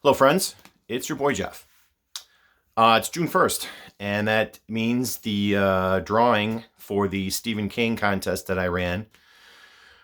Hello, friends. It's your boy Jeff. It's June 1st, and that means the drawing for the Stephen King contest that I ran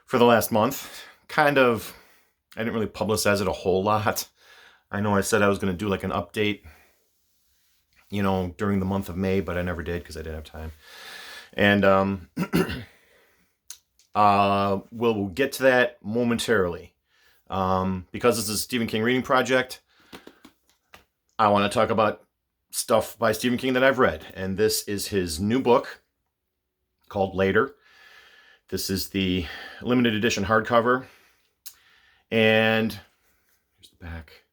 for the last month. I didn't really publicize it a whole lot. I know I said I was going to do like an update, during the month of May, but I never did because I didn't have time. And we'll get to that momentarily. Because this is a Stephen King reading project, I want to talk about stuff by Stephen King that I've read. And this is his new book called Later. This is the limited edition hardcover. And here's the back.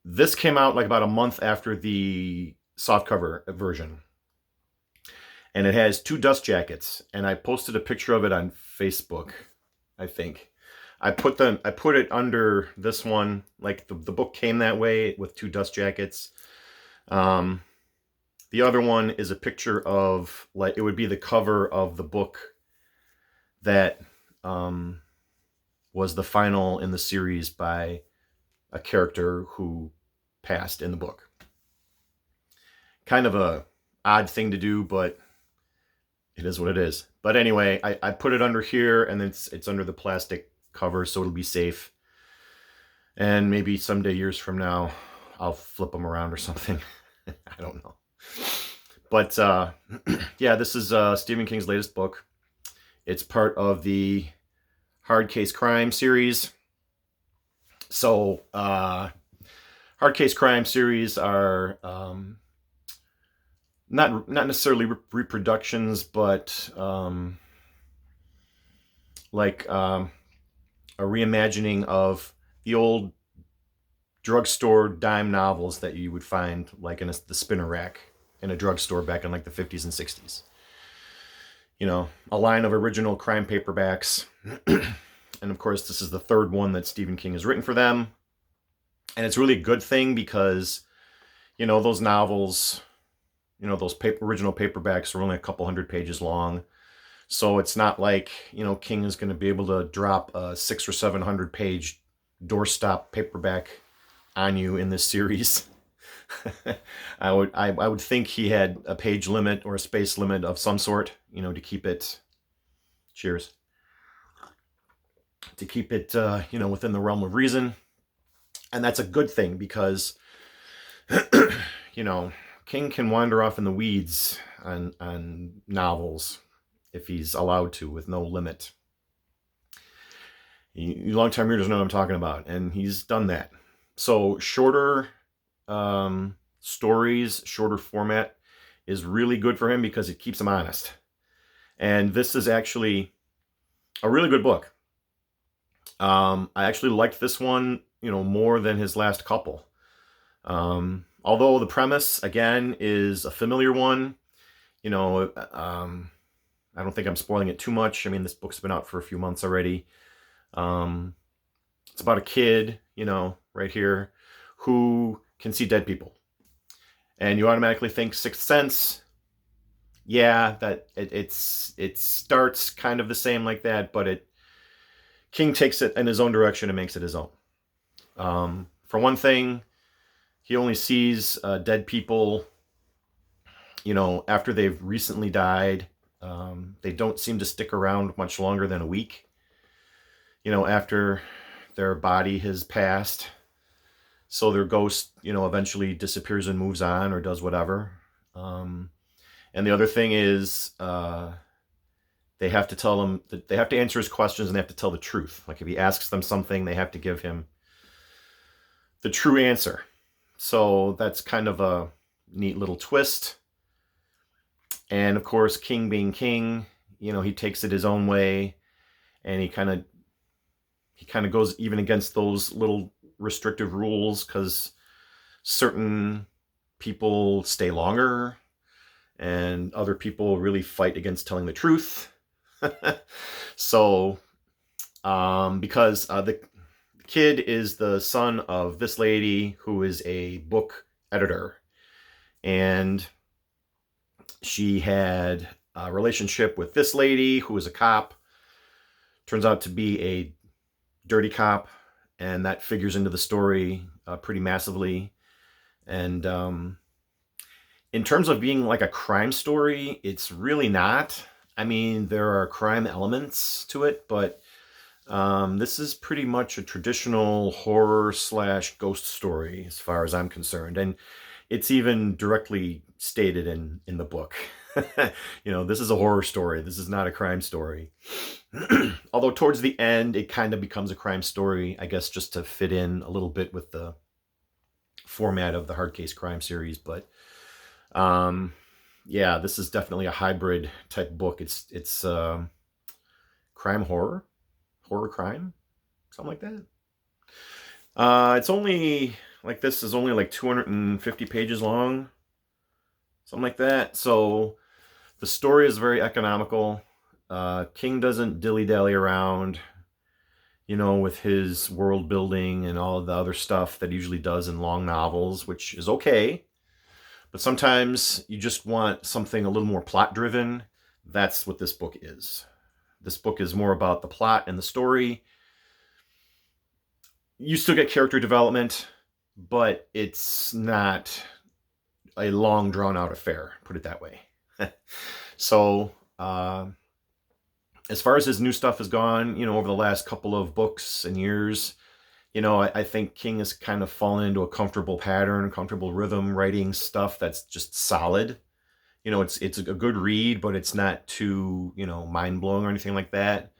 This came out like about a month after the softcover version. And it has 2 dust jackets. And I posted a picture of it on Facebook, I think. I put it under this one, like the book came that way with 2 dust jackets. The other one is a picture of, like, it would be the cover of the book that was the final in the series by a character who passed in the book. Kind of a odd thing to do, but it is what it is. But anyway, I put it under here, and it's under the plastic cover, so it'll be safe. And maybe someday, years from now, I'll flip them around or something. I don't know. But yeah, this is Stephen King's latest book. It's part of the Hard Case Crime series. So Hard Case Crime series are not necessarily reproductions, but a reimagining of the old drugstore dime novels that you would find like in the spinner rack in a drugstore back in like the 50s and 60s. A line of original crime paperbacks. And of course, this is the 3rd one that Stephen King has written for them. And it's really a good thing because, those novels, those original paperbacks are only a couple hundred pages long. So it's not like, King is going to be able to drop a 600 or 700 page doorstop paperback on you in this series. I would think he had a page limit or a space limit of some sort, to keep it, cheers, to keep it, within the realm of reason. And that's a good thing because, King can wander off in the weeds on novels if he's allowed to, with no limit. You long-time readers know what I'm talking about, and he's done that. So shorter stories, shorter format is really good for him because it keeps him honest. And this is actually a really good book. I actually liked this one, more than his last couple. Although the premise, again, is a familiar one, I don't think I'm spoiling it too much. I mean, this book's been out for a few months already. It's about a kid, right here, who can see dead people. And you automatically think Sixth Sense. Yeah, that it starts kind of the same like that, but King takes it in his own direction and makes it his own. For one thing, he only sees dead people, after they've recently died. They don't seem to stick around much longer than a week, after their body has passed. So their ghost, eventually disappears and moves on or does whatever. And the other thing is, they have to tell him that they have to answer his questions and they have to tell the truth. Like if he asks them something, they have to give him the true answer. So that's kind of a neat little twist. And of course, King being King, he takes it his own way, and he kind of goes even against those little restrictive rules because certain people stay longer and other people really fight against telling the truth. So, because the kid is the son of this lady who is a book editor, and she had a relationship with this lady who was a cop. Turns out to be a dirty cop, and that figures into the story pretty massively. And in terms of being like a crime story, it's really not. I mean, there are crime elements to it, but this is pretty much a traditional horror / ghost story as far as I'm concerned. And it's even directly stated in the book. This is a horror story. This is not a crime story. Although towards the end, it kind of becomes a crime story, I guess, just to fit in a little bit with the format of the Hard Case Crime series. But yeah, this is definitely a hybrid type book. It's crime horror crime, something like that. It's only like, this is only like 250 pages long, something like that. So the story is very economical. King doesn't dilly-dally around, with his world building and all of the other stuff that he usually does in long novels, which is okay. But sometimes you just want something a little more plot driven. That's what this book is. This book is more about the plot and the story. You still get character development, but it's not a long drawn out affair, put it that way. So, as far as his new stuff has gone, over the last couple of books and years, I think King has kind of fallen into a comfortable pattern, comfortable rhythm, writing stuff that's just solid. It's a good read, but it's not too, mind-blowing or anything like that.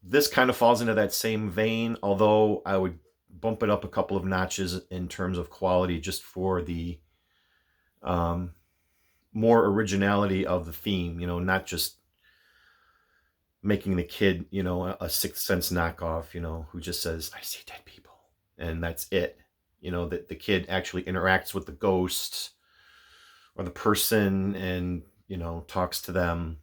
This kind of falls into that same vein, although I would bump it up a couple of notches in terms of quality, just for the more originality of the theme, not just making the kid, a Sixth Sense knockoff, who just says, "I see dead people," and that's it. That the kid actually interacts with the ghosts or the person and, talks to them.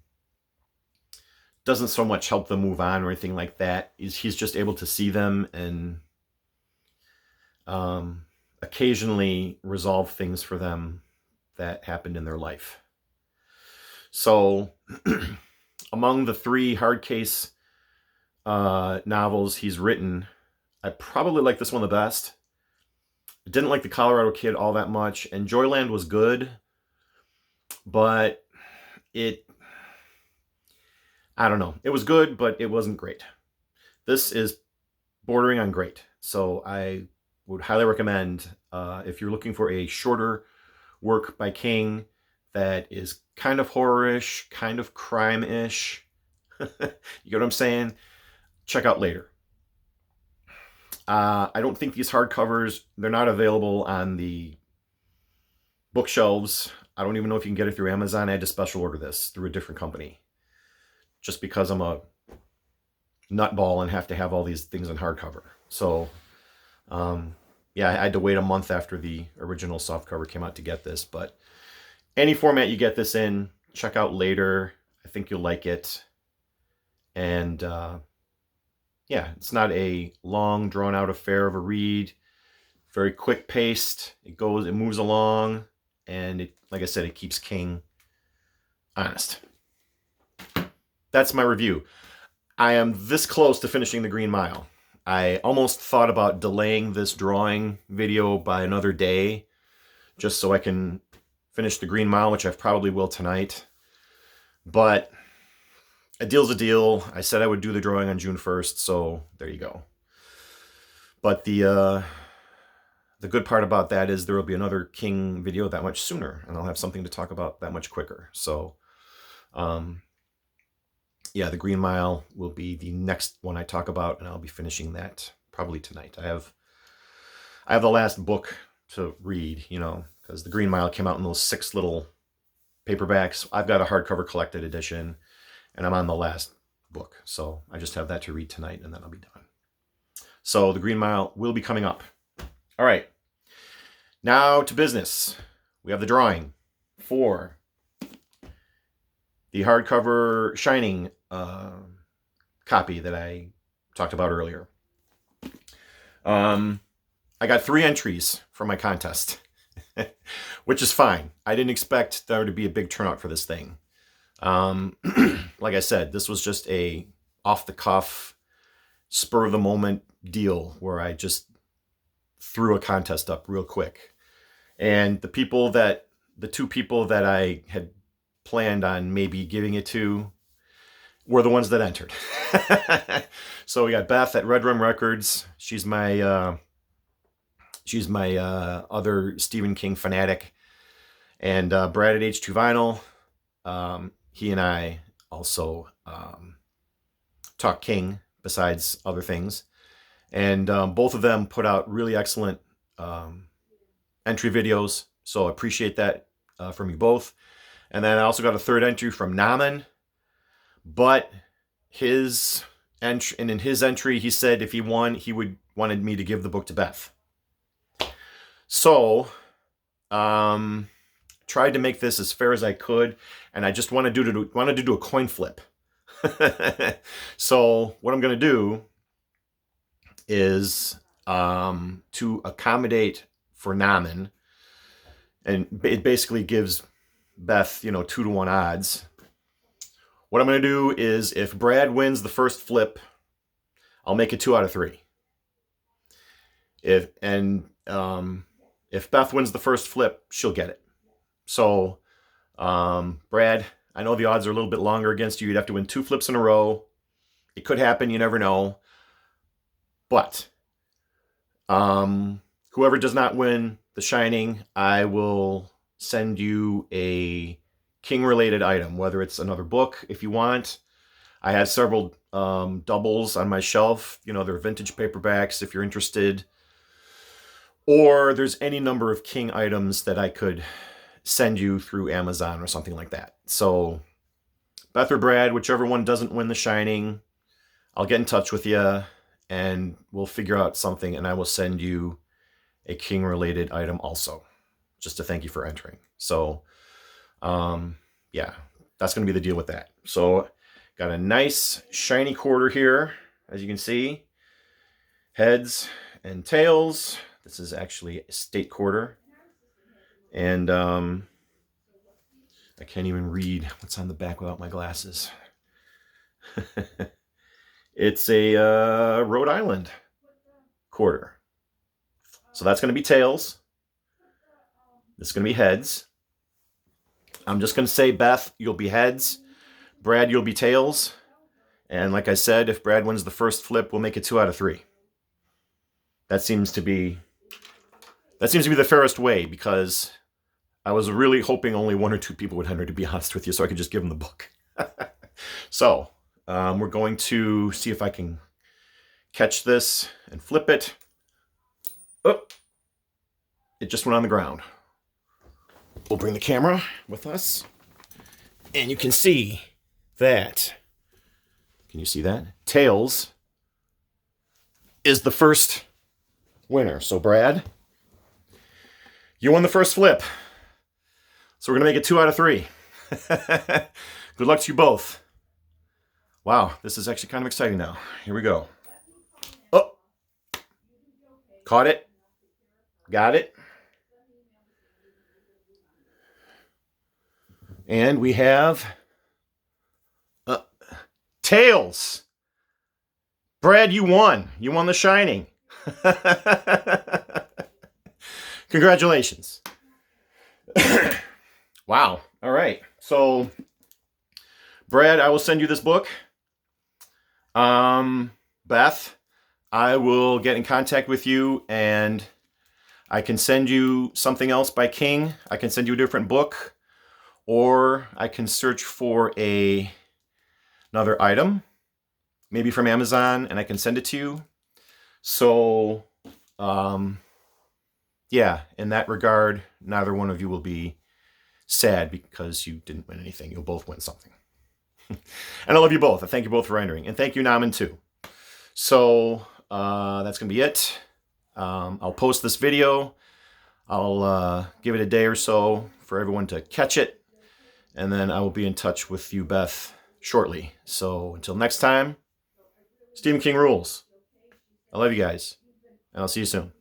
Doesn't so much help them move on or anything like that. He's just able to see them and occasionally resolve things for them that happened in their life. So among the 3 hard case novels he's written, I probably like this one the best. I didn't like The Colorado Kid all that much, and Joyland was good, but I don't know. It was good, but it wasn't great. This is bordering on great. So I would highly recommend, if you're looking for a shorter work by King that is kind of horror-ish, kind of crime-ish, you get what I'm saying? Check out Later. I don't think these hardcovers, they're not available on the bookshelves. I don't even know if you can get it through Amazon. I had to special order this through a different company, just because I'm a nutball and have to have all these things in hardcover. So, yeah, I had to wait a month after the original softcover came out to get this. But any format you get this in, check out Later. I think you'll like it. And yeah, it's not a long, drawn-out affair of a read. Very quick-paced. It moves along, and it, like I said, it keeps King honest. That's my review. I am this close to finishing The Green Mile. I almost thought about delaying this drawing video by another day, just so I can finish The Green Mile, which I probably will tonight. But a deal's a deal. I said I would do the drawing on June 1st, so there you go. But the good part about that is there will be another King video that much sooner, and I'll have something to talk about that much quicker. So, yeah, The Green Mile will be the next one I talk about, and I'll be finishing that probably tonight. I have the last book to read, because The Green Mile came out in those 6 little paperbacks. I've got a hardcover collected edition, and I'm on the last book. So I just have that to read tonight, and then I'll be done. So The Green Mile will be coming up. All right. Now to business. We have the drawing for the hardcover Shining copy that I talked about earlier. I got 3 entries for my contest, which is fine. I didn't expect there to be a big turnout for this thing. Like I said, this was just a off-the-cuff, spur of the moment deal where I just threw a contest up real quick. And the two people that I had planned on maybe giving it to were the ones that entered. So we got Beth at Red Rum Records. She's my other Stephen King fanatic. And Brad at H2 Vinyl. He and I also talk King besides other things. And both of them put out really excellent entry videos. So I appreciate that from you both. And then I also got a third entry from Naman. But his entry, and in his entry, he said if he won, wanted me to give the book to Beth. So, tried to make this as fair as I could, and I just wanted to do a coin flip. So what I'm going to do is to accommodate for Naman, and it basically gives Beth 2-to-1 odds. What I'm going to do is if Brad wins the first flip, I'll make it 2 out of 3. If Beth wins the first flip, she'll get it. So, Brad, I know the odds are a little bit longer against you. You'd have to win 2 flips in a row. It could happen. You never know. But whoever does not win The Shining, I will send you a King-related item, whether it's another book if you want. I have several doubles on my shelf. They're vintage paperbacks if you're interested. Or there's any number of King items that I could send you through Amazon or something like that. So Beth or Brad, whichever one doesn't win The Shining, I'll get in touch with you and we'll figure out something, and I will send you a King-related item also, just to thank you for entering. So, yeah, that's going to be the deal with that. So, got a nice shiny quarter here, as you can see. Heads and tails. This is actually a state quarter. And I can't even read what's on the back without my glasses. It's a Rhode Island quarter. So that's going to be tails. This is going to be heads. I'm just going to say, Beth, you'll be heads. Brad, you'll be tails. And like I said, if Brad wins the first flip, we'll make it 2 out of 3. That seems to be the fairest way, because I was really hoping only 1 or 2 people would enter, to be honest with you, so I could just give them the book. So, we're going to see if I can catch this and flip it. Oh, it just went on the ground. We'll bring the camera with us, and you can see that. Can you see that? Tails is the first winner. So, Brad, you won the first flip. So we're going to make it 2 out of 3. Good luck to you both. Wow, this is actually kind of exciting now. Here we go. Oh, caught it. Got it. And we have tails. Brad, you won. You won The Shining. Congratulations. Wow. All right. So, Brad, I will send you this book. Beth, I will get in contact with you, and I can send you something else by King. I can send you a different book, or I can search for another item, maybe from Amazon, and I can send it to you. So, yeah, in that regard, neither one of you will be sad because you didn't win anything. You'll both win something. And I love you both. I thank you both for entering. And thank you, Naman, too. So, that's going to be it. I'll post this video. I'll give it a day or so for everyone to catch it. And then I will be in touch with you, Beth, shortly. So, until next time, Stephen King rules. I love you guys. And I'll see you soon.